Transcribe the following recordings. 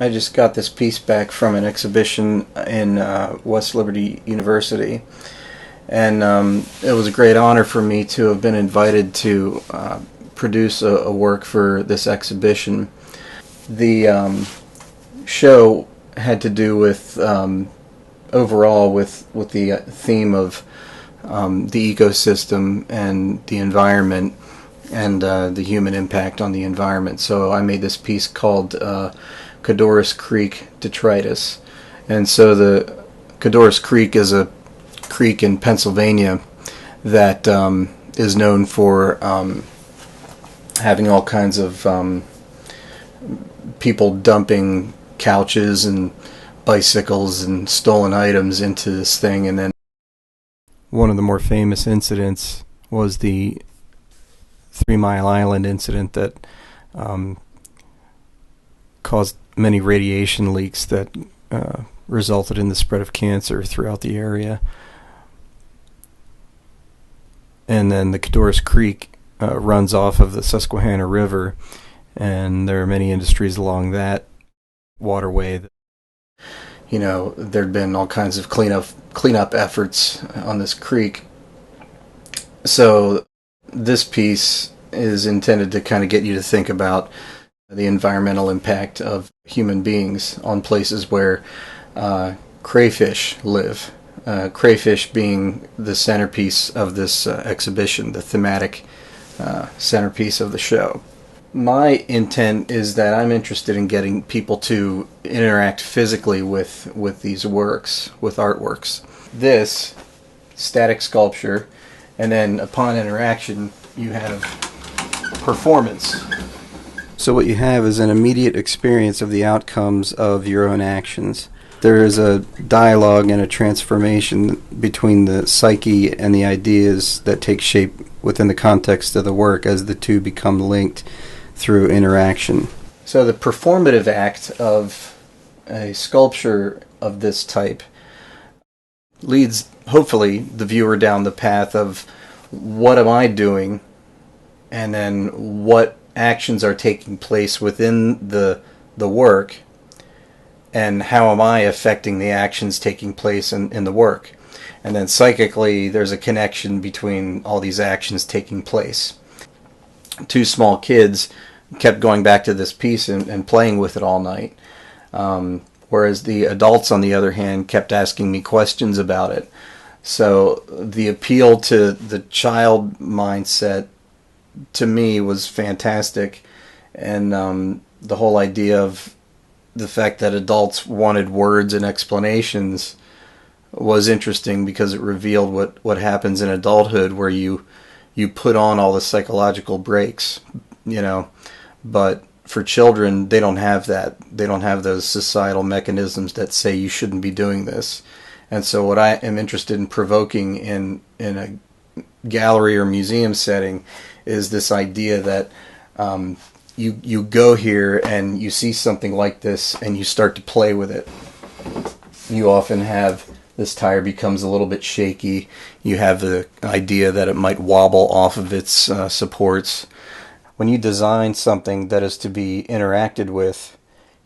I just got this piece back from an exhibition in West Liberty University, and it was a great honor for me to have been invited to produce a work for this exhibition. The show had to do with overall with the theme of the ecosystem and the environment and the human impact on the environment. So I made this piece called Codorus Creek Detritus. And so the Codorus Creek is a creek in Pennsylvania that is known for having all kinds of people dumping couches and bicycles and stolen items into this thing. And then one of the more famous incidents was the 3 Mile Island incident that caused many radiation leaks that resulted in the spread of cancer throughout the area. And then the Codorus Creek runs off of the Susquehanna River, and there are many industries along that waterway. You know, there'd been all kinds of cleanup efforts on this creek. So this piece is intended to kind of get you to think about the environmental impact of human beings on places where crayfish live. Crayfish being the centerpiece of this exhibition, the thematic centerpiece of the show. My intent is that I'm interested in getting people to interact physically with these works, with artworks. This static sculpture, and then upon interaction you have performance. So what you have is an immediate experience of the outcomes of your own actions. There is a dialogue and a transformation between the psyche and the ideas that take shape within the context of the work as the two become linked through interaction. So the performative act of a sculpture of this type leads, hopefully, the viewer down the path of what am I doing, and then what actions are taking place within the work, and how am I affecting the actions taking place in the work. And then psychically there's a connection between all these actions taking place. 2 small kids kept going back to this piece and playing with it all night, whereas the adults on the other hand kept asking me questions about it. So the appeal to the child mindset to me was fantastic, and the whole idea of the fact that adults wanted words and explanations was interesting because it revealed what happens in adulthood, where you put on all the psychological brakes, you know, but for children they don't have that. They don't have those societal mechanisms that say you shouldn't be doing this. And so what I am interested in provoking in a gallery or museum setting is this idea that you go here and you see something like this and you start to play with it. You often have this tire becomes a little bit shaky. You have the idea that it might wobble off of its supports. When you design something that is to be interacted with,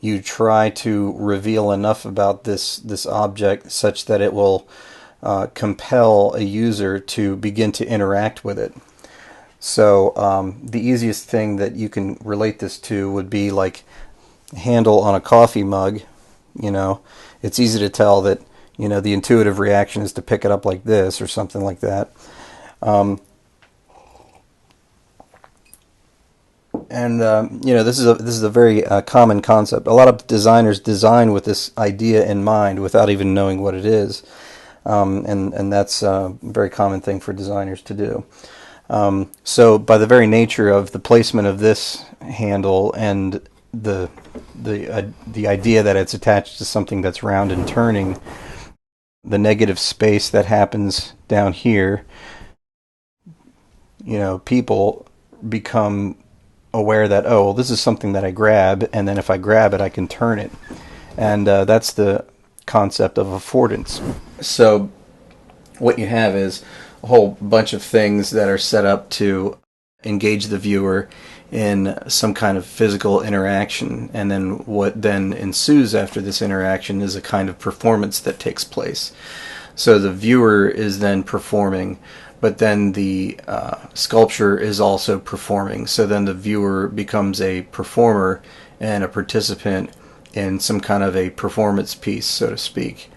you try to reveal enough about this object such that it will compel a user to begin to interact with it. So the easiest thing that you can relate this to would be like a handle on a coffee mug. You know, it's easy to tell that, you know, the intuitive reaction is to pick it up like this or something like that. You know, this is a very common concept. A lot of designers design with this idea in mind without even knowing what it is, and that's a very common thing for designers to do. So by the very nature of the placement of this handle and the idea that it's attached to something that's round and turning, the negative space that happens down here, you know, people become aware that, oh, well, this is something that I grab, and then if I grab it I can turn it. And that's the concept of affordance. So what you have is a whole bunch of things that are set up to engage the viewer in some kind of physical interaction, and then what then ensues after this interaction is a kind of performance that takes place. So the viewer is then performing, but then the sculpture is also performing. So then the viewer becomes a performer and a participant in some kind of a performance piece, so to speak.